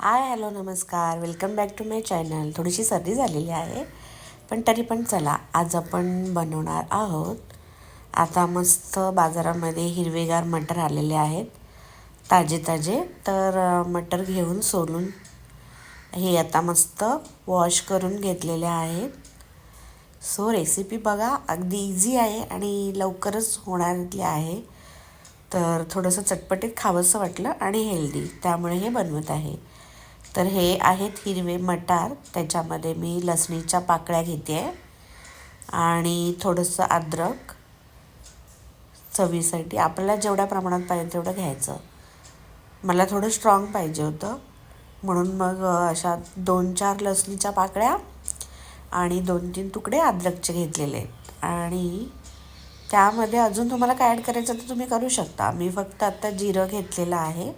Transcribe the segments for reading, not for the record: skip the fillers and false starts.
हाय hello नमस्कार, welcome back to my channel. थोडीशी सर्दी झालेली आहे, पण तरी पण चला आज आपण बनवणार आहोत. आता मस्त बाजारामध्ये हिरवेगार मटर आलेले आहेत, ताजे ताजे. तर मटर घेऊन सोलून हे आता मस्त वॉश करून घेतलेले आहेत. सो रेसिपी बघा, अगदी इझी आहे आणि लवकरच होणारी आहे. तर थोडंसं चटपटीत खावंसं वाटलं आणि हेल्दी, त्यामुळे हे बनवत आहे. तर हे आहेत हिरवे मटार. त्याच्यामध्ये मी लसणीच्या पाकळ्या घेते आहे आणि थोडंसं अद्रक, चवीसाठी आपल्याला जेवढ्या प्रमाणात पाहिजे तेवढं घ्यायचं. मला थोडं स्ट्रॉंग पाहिजे होतं, म्हणून मग अशा 2-4 लसणीच्या पाकळ्या आणि 2-3 तुकडे अद्रकचे घेतलेले आहेत. आणि त्यामध्ये अजून तुम्हाला काय ॲड करायचं तर तुम्ही करू शकता. मी फक्त आता जिरं घेतलेलं आहे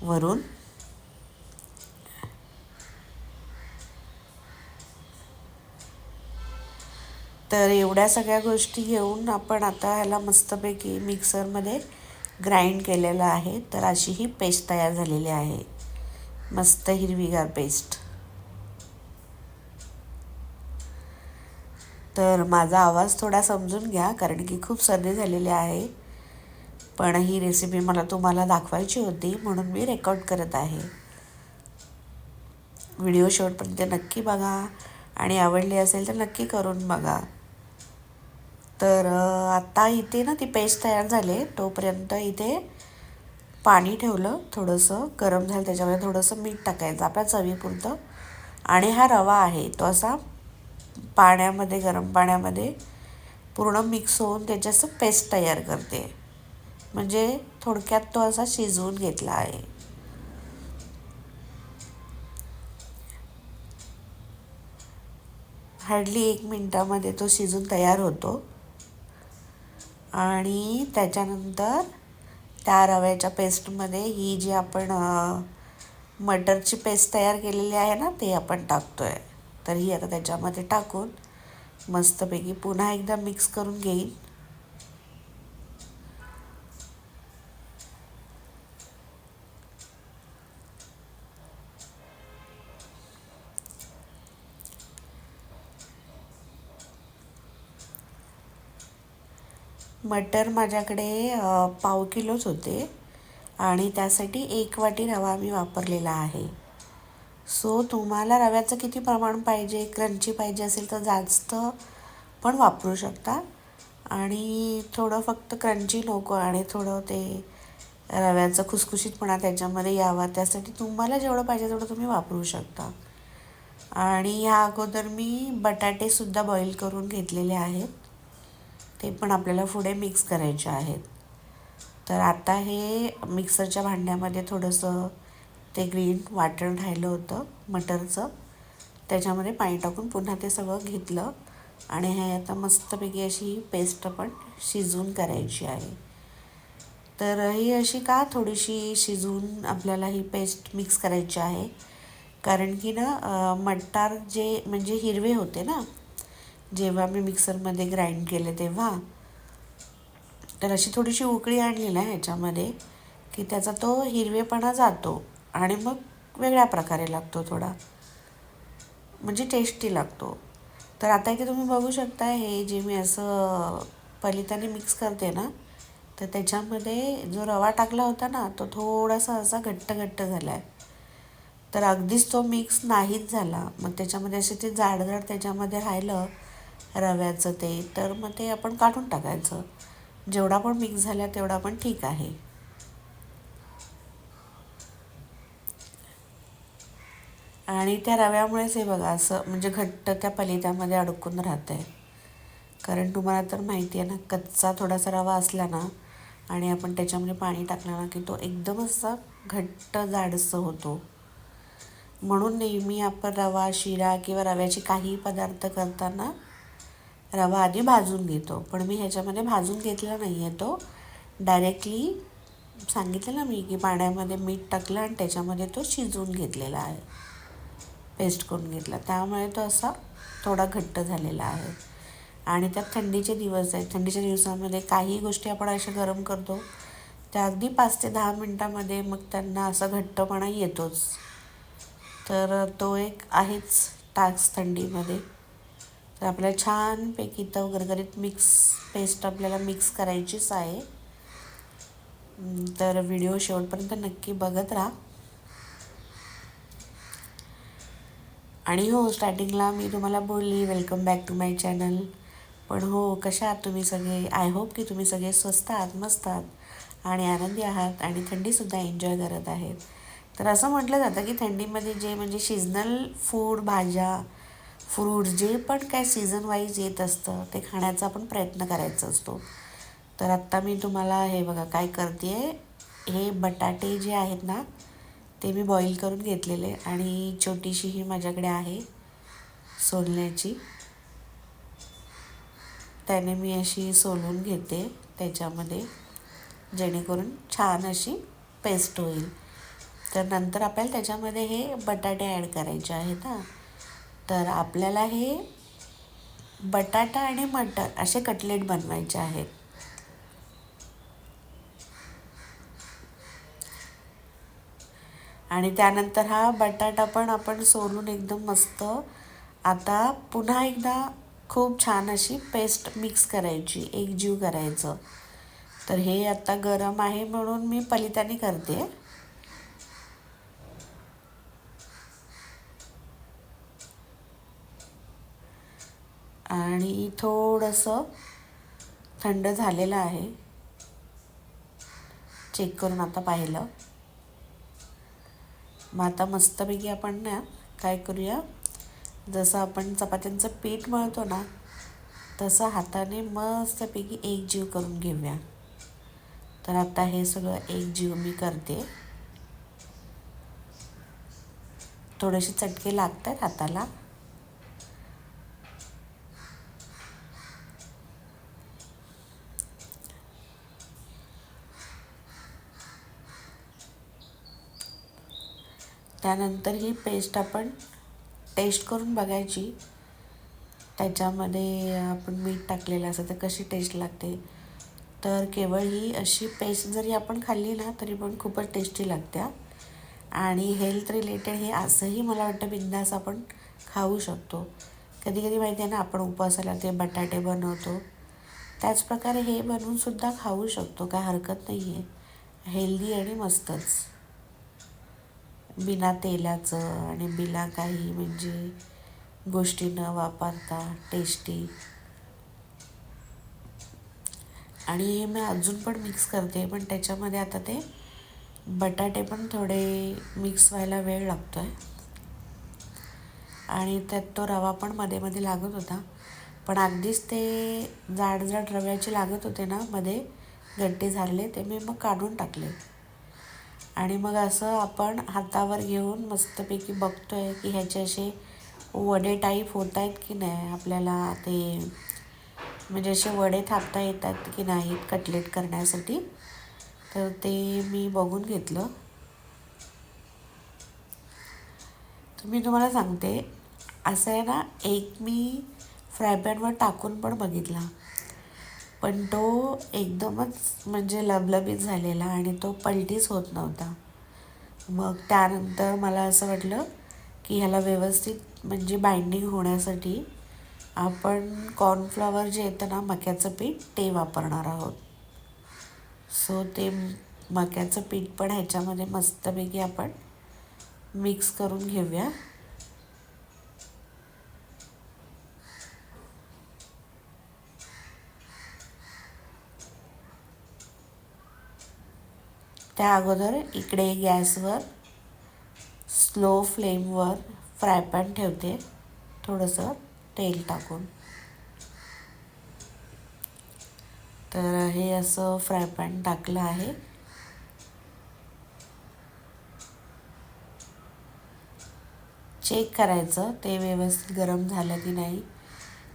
वरून. तर एवढ्या सगळ्या गोष्टी घेऊन आपण आता ह्याला मस्तपैकी मिक्सरमध्ये ग्राइंड केलेलं आहे. तर अशी ही पेस्ट तयार झालेली आहे, मस्त हिरवीगार पेस्ट. तर माझा आवाज थोडा समजून घ्या, कारण की खूप सर्दी झालेली आहे. पण ही रेसिपी मला तुम्हाला दाखवायची होती, म्हणून मी रेकॉर्ड करत आहे. व्हिडिओ शेवटपर्यंत नक्की बघा आणि आवडली असेल तर नक्की करून बघा. तर आता इथे ना ती पेस्ट तयार झाली. तोपर्यंत इथे पाणी ठेवलं, थोडंसं गरम झालं, त्याच्यामध्ये थोडंसं मीठ टाकायचं आपल्या चवीपुरतं. आणि हा रवा आहे तो असा पाण्यामध्ये, गरम पाण्यामध्ये पूर्ण मिक्स होऊन त्याची असं पेस्ट तयार करते. म्हणजे थोडक्यात तो असा शिजवून घेतला आहे. हार्डली 1 मिनटामध्ये तो शिजून तयार होतो. आणि त्याच्यानंतर त्या रव्याच्या पेस्टमध्ये ही जी आपण मटरची पेस्ट तयार केलेली आहे ना, ते आपण टाकतो आहे. तर ही आता त्याच्यामध्ये टाकून मस्तपैकी पुन्हा एकदा मिक्स करून घेईन. मटर माझ्याकडे 1/2 किलोच होते आणि त्यासाठी 1 वाटी रवा मी वापरलेला आहे. सो तुम्हाला रव्याचं किती प्रमाण पाहिजे, क्रंची पाहिजे असेल तर जास्त पण वापरू शकता. आणि थोडं फक्त क्रंची नको आणि थोडं ते रव्याचं खुसखुशीतपणा त्याच्यामध्ये यावा, त्यासाठी तुम्हाला जेवढं पाहिजे तेवढं तुम्ही वापरू शकता. आणि ह्या अगोदर मी बटाटेसुद्धा बॉईल करून घेतलेले आहेत, ते पण आपल्याला पुढे मिक्स करायचे आहेत. तर आता हे मिक्सरच्या भांड्यामध्ये थोडंसं ते ग्रीन वाटण राहिलं होतं मटरचं, त्याच्यामध्ये पाणी टाकून पुन्हा ते सगळं घेतलं. आणि हे आता मस्तपैकी अशी पेस्ट आपण शिजवून करायची आहे. तर ही अशी का थोडीशी शिजवून आपल्याला ही पेस्ट मिक्स करायची आहे, कारण की ना मटार जे म्हणजे हिरवे होते ना जेव्हा मी मिक्सरमध्ये ग्राइंड केले तेव्हा, तर अशी थोडीशी उकळी आणली ना ह्याच्यामध्ये की त्याचा तो हिरवेपणा जातो आणि मग वेगळ्या प्रकारे लागतो, थोडा म्हणजे टेस्टी लागतो. तर आता इथे तुम्ही बघू शकता, हे जे मी असं पलिताने मिक्स करते ना, तर त्याच्यामध्ये जो रवा टाकला होता ना तो थोडासा असा घट्ट घट्ट झाला आहे. तर अगदीच तो मिक्स नाहीच झाला. मग त्याच्यामध्ये असे ते जाडजाड त्याच्यामध्ये राहिलं रव्याचं ते, तर मग ते आपण काढून टाकायचं. जेवढा पण मिक्स झाला तेवढा पण ठीक आहे. आणि त्या रव्यामुळेच हे बघा असं म्हणजे घट्ट त्या पलित्यामध्ये अडकून राहतं आहे. कारण तुम्हाला तर माहिती आहे ना, कच्चा थोडासा रवा असला ना आणि आपण त्याच्यामध्ये पाणी टाकलं ना की तो एकदम असा घट्ट जाडसं होतो. म्हणून नेहमी आपण रवा, शिरा किंवा रव्याचे काही पदार्थ करताना रवा आधी भाजून घेतो. पण मी ह्याच्यामध्ये भाजून घेतला नाही आहे, तो डायरेक्टली सांगितलं ना मी की पाण्यामध्ये मीठ टाकलं आणि त्याच्यामध्ये तो शिजवून घेतलेला आहे, पेस्ट करून घेतला. त्यामुळे तो असा थोडा घट्ट झालेला आहे. आणि त्यात थंडीचे दिवस आहेत, थंडीच्या दिवसामध्ये काही गोष्टी आपण अशा गरम करतो त्या अगदी 5 ते 10 मिनटामध्ये मग त्यांना असा घट्टपणा येतोच. तर तो एक आहेच टास्क थंडीमध्ये. तर आपल्याला छानपैकी तो गरगरीत पेस्ट आपल्याला मिक्स करायचीच आहे. तर व्हिडिओ शेवटपर्यंत नक्की बघत राहा. आणि हो, स्टार्टिंगला मी तुम्हाला बोलली welcome back to my channel. पण हो, कशा आहात तुम्ही सगळे? आय होप की तुम्ही सगळे स्वस्त आहात, मस्त आहात आणि आनंदी आहात आणि थंडीसुद्धा एन्जॉय करत आहेत. तर असं म्हटलं जातं की थंडीमध्ये जे म्हणजे सीजनल फूड, भाज्या, फ्रूट्स जे पण काय सीझन वाईज येत असतं ते खाण्याचा आपण प्रयत्न करायचा असतो. तर आत्ता मी तुम्हाला हे बघा काय करते आहे. हे बटाटे जे आहेत ना ते मी बॉईल करून घेतलेले आणि छोटीशी ही माझ्याकडे आहे सोलण्याची. त्याने मी अशी सोलून घेते त्याच्यामध्ये, जेणेकरून छान अशी पेस्ट होईल. तर नंतर आपल्याला त्याच्यामध्ये हे बटाटे ॲड करायचे आहेत हां. तर आपल्याला हे बटाटा आणि मटर असे कटलेट बनवायचे आहेत. आणि त्यानंतर हा बटाटा पण आपण सोलून एकदम मस्त आता पुन्हा एकदा खूप छान अशी पेस्ट मिक्स करायची, एकजीव करायचं. तर हे आता गरम आहे म्हणून मी पलिताने करते. आणि थोडंसं थंड झालेलं आहे. चेक करून आता पाहिलं. मग आता मस्तपैकी आपण ना काय करूया, जसं आपण चपात्यांचं पीठ मळतो ना तसं हाताने मस्तपैकी एकजीव करून घेऊया. तर आता हे सगळं एकजीव मी करते. थोडेसे चटके लागत आहेत हाताला. त्यानंतर ही पेस्ट आपण टेस्ट करून बघायची. त्याच्यामध्ये आपण मीठ टाकलेलं असं तर कशी टेस्ट लागते. तर केवळ ही अशी पेस्ट जरी आपण खाल्ली ना तरी पण खूपच टेस्टी लागते. आणि हेल्थ रिलेटेड हे असंही मला वाटतं बिंदास आपण खाऊ शकतो. कधी कधी माहिती आहे ना, आपण उपवासाला ते बटाटे बनवतो, त्याचप्रकारे हे बनवूनसुद्धा खाऊ शकतो, काय हरकत नाही आहे. हेल्दी आणि मस्तच, बिना तेलाचं आणि बिना काही म्हणजे गोष्टी न वापरता टेस्टी. आणि हे मी अजून पण मिक्स करते, पण त्याच्यामध्ये आता ते बटाटे पण थोडे मिक्स व्हायला वेळ लागतो आहे. आणि त्यात तो रवा पण मध्ये मध्ये लागत होता, पण अगदीच ते जाड जाड रव्याचे लागत होते ना मध्ये गट्टे झाले, ते मी मग काढून टाकले. आणि मग असं आपण हातावर घेऊन मस्तपैकी बघतो आहे की ह्याचे असे वडे टाईप होत आहेत की नाही, आपल्याला ते म्हणजे असे वडे थापता येतात की नाहीत कटलेट करण्यासाठी. तर ते मी बघून घेतलं. तर मी तुम्हाला सांगते, असं आहे ना, एक मी फ्रायपॅनवर टाकून पण बघितला, पण तो एकदमच म्हणजे लबलबीत झालेला आणि तो पलटीच होत नव्हता. मग त्यानंतर मला असं वाटलं की ह्याला व्यवस्थित म्हणजे बाइंडिंग होण्यासाठी आपण कॉर्नफ्लॉवर जे येतं ना मक्याचं पीठ ते वापरणार आहोत. सो ते मक्याचं पीठ पण ह्याच्यामध्ये मस्तपैकी आपण मिक्स करून घेऊया. त्या अगोदर इकडे गॅसवर स्लो फ्लेमवर फ्रायपॅन ठेवते, थोडंसं तेल टाकून. तर हे असं फ्रायपॅन टाकलं आहे. चेक करायचं ते व्यवस्थित गरम झालं की नाही,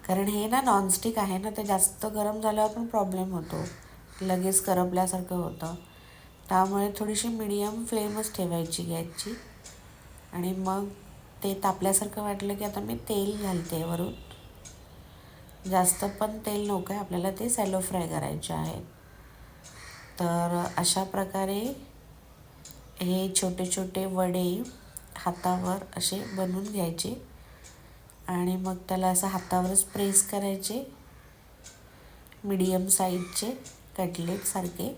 कारण हे ना नॉनस्टिक आहे ना, ते जास्त गरम झाल्यावर पण प्रॉब्लेम होतो, लगेच करपल्यासारखं होतं. त्यामुळे थोडीशी मीडियम फ्लेमच ठेवायची गॅसची. आणि मग ते तापल्यासारखं वाटलं की आता मी तेल घालते वरून. जास्त पण तेल नको आहे, आपल्याला ते सॅलो फ्राय करायचे आहे. तर अशा प्रकारे हे छोटे छोटे वडे हातावर असे बनवून घ्यायचे आणि मग त्याला असं हातावरच प्रेस करायचे, मीडियम साईजचे कटलेटसारखे,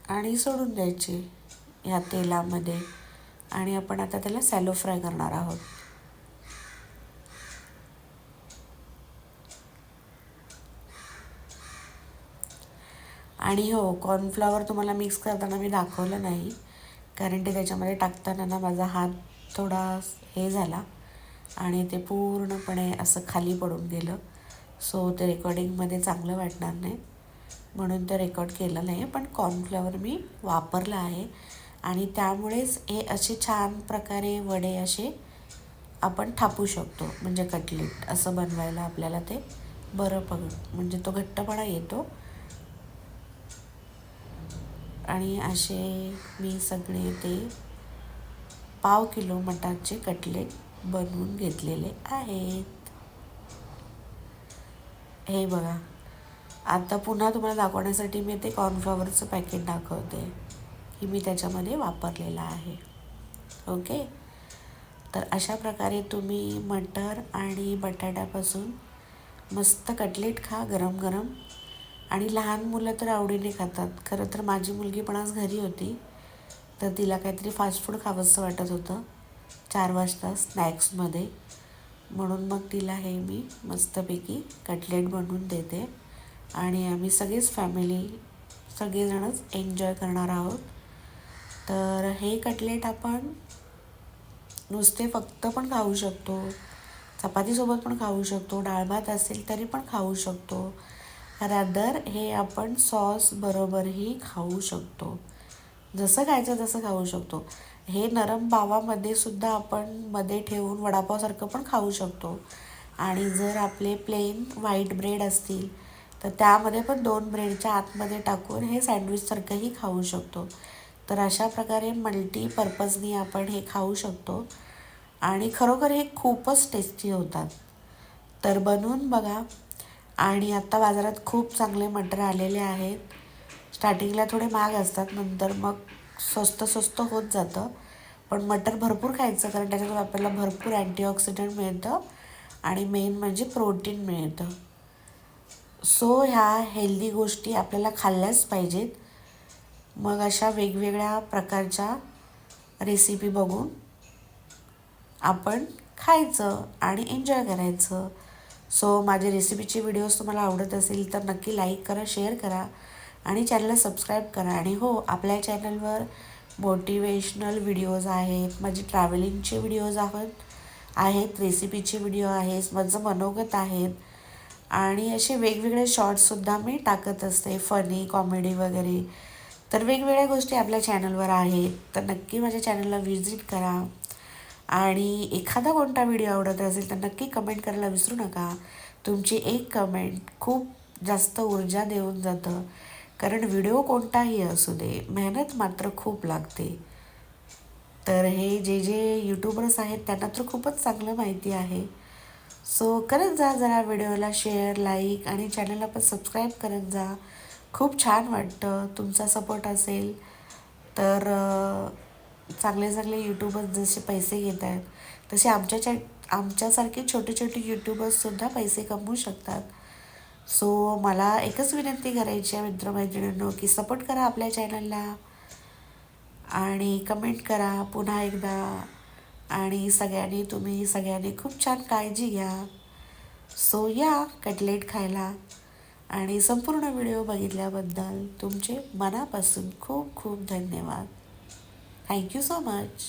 आणि सोडून द्यायचे ह्या तेलामध्ये. आणि आपण आता त्याला सॅलो फ्राय करणार आहोत. आणि हो, कॉर्नफ्लॉवर तुम्हाला मिक्स करताना मी दाखवलं नाही, कारण ते त्याच्यामध्ये टाकताना ना माझा हात थोडा हे झाला आणि ते पूर्णपणे असं खाली पडून गेलं. सो ते रेकॉर्डिंगमध्ये चांगलं वाटणार नाही, म्हणून ते रेकॉर्ड केलं नाही. पण कॉर्नफ्लॉवर मी वापरलं आहे आणि त्यामुळेच हे असे छान प्रकारे वडे असे आपण थापू शकतो. म्हणजे कटलेट असं बनवायला आपल्याला ते बरं म्हणजे तो घट्टपणा येतो. आणि असे मी सगळे ते 1/2 किलो मटारचे कटलेट बनवून घेतलेले आहेत. हे बघा, आता पुन्हा तुम्हाला दाखवण्यासाठी मी ते कॉर्नफ्लॉवरचं पॅकेट दाखवते की मी त्याच्यामध्ये वापरलेलं आहे. ओके, तर अशा प्रकारे तुम्ही मटर आणि बटाट्यापासून मस्त कटलेट खा गरम गरम. आणि लहान मुलं तर आवडीने खातात. खरं तर माझी मुलगी पण आज घरी होती, तर तिला काहीतरी फास्ट फूड खावंसं वाटत होतं 4 वाजता स्नॅक्समध्ये, म्हणून मग तिला हे मी मस्तपैकी कटलेट बनवून देते. आणि आम्ही सगळीच फॅमिली सगळेजणच एन्जॉय करणार आहोत. तर हे कटलेट आपण नुसते फक्त पण खाऊ शकतो, चपातीसोबत पण खाऊ शकतो, डाळ भात असेल तरी पण खाऊ शकतो, रादर हे आपण सॉस बरोबरही खाऊ शकतो. जसं खायचं तसं खाऊ शकतो. हे नरम पावामध्ये सुद्धा आपण मध्ये ठेवून वडापावसारखं पण खाऊ शकतो. आणि जर आपले प्लेन व्हाईट ब्रेड असतील तर त्यामध्ये पण 2 ब्रेडच्या आतमध्ये टाकून हे सँडविचसारखंही खाऊ शकतो. तर अशा प्रकारे मल्टीपर्पजनी आपण हे खाऊ शकतो आणि खरोखर हे खूपच टेस्टी होतात. तर बनवून बघा. आणि आत्ता बाजारात खूप चांगले मटर आलेले आहेत. स्टार्टिंगला थोडे महाग असतात, नंतर मग स्वस्त स्वस्त होत जातं. पण मटर भरपूर खायचं, कारण त्याच्यातून आपल्याला भरपूर अँटीऑक्सिडंट मिळतं आणि मेन म्हणजे प्रोटीन मिळतं. सो ह्या हेल्दी गोष्टी आपल्याला खाल्ल्याच पाहिजेत. मग अशा वेगवेगळ्या प्रकारच्या रेसिपी बघून आपण खायचं आणि एन्जॉय करायचं. सो माझे रेसिपीचे व्हिडिओज तुम्हाला आवडत असेल तर नक्की लाईक करा, शेअर करा आणि चॅनलला सबस्क्राईब करा. आणि हो, आपल्या चॅनलवर मोटिवेशनल व्हिडिओज आहेत, माझी ट्रॅव्हलिंगचे व्हिडिओज आहेत, रेसिपीचे व्हिडिओ आहेत, माझं मनोगत आहेत आणि असे वेगवेगळे शॉर्ट्ससुद्धा मी टाकत असते, फनी, कॉमेडी वगैरे. तर वेगवेगळ्या गोष्टी आपल्या चॅनलवर आहेत, तर नक्की माझ्या चॅनलला व्हिजिट करा. आणि एखादा कोणता व्हिडिओ आवडत असेल तर नक्की कमेंट करायला विसरू नका. तुमची एक कमेंट खूप जास्त ऊर्जा देऊन जातं, कारण व्हिडिओ कोणताही असू दे, मेहनत मात्र खूप लागते. तर हे जे जे यूट्यूबर्स आहेत त्यांना तर खूपच चांगलं माहिती आहे. सो करत जा जरा व्हिडिओला शेअर, लाईक आणि चॅनलला पण सबस्क्राईब करत जा. खूप छान वाटतं तुमचा सपोर्ट असेल तर. चांगले चांगले यूट्यूबर्स जसे पैसे घेत आहेत तसे आमच्यासारखे छोटे छोटे यूट्यूबर्ससुद्धा पैसे कमवू शकतात. सो मला एकच विनंती करायची आहे मित्रमैत्रिणींनो, की सपोर्ट करा आपल्या चॅनलला आणि कमेंट करा पुन्हा एकदा. आणि तुम्ही सगळ्यांनी खूप छान काळजी घ्या. सो या कटलेट खायला. आणि संपूर्ण व्हिडिओ बघितल्याबद्दल तुमचे मनापासून खूप खूप धन्यवाद. Thank you so much.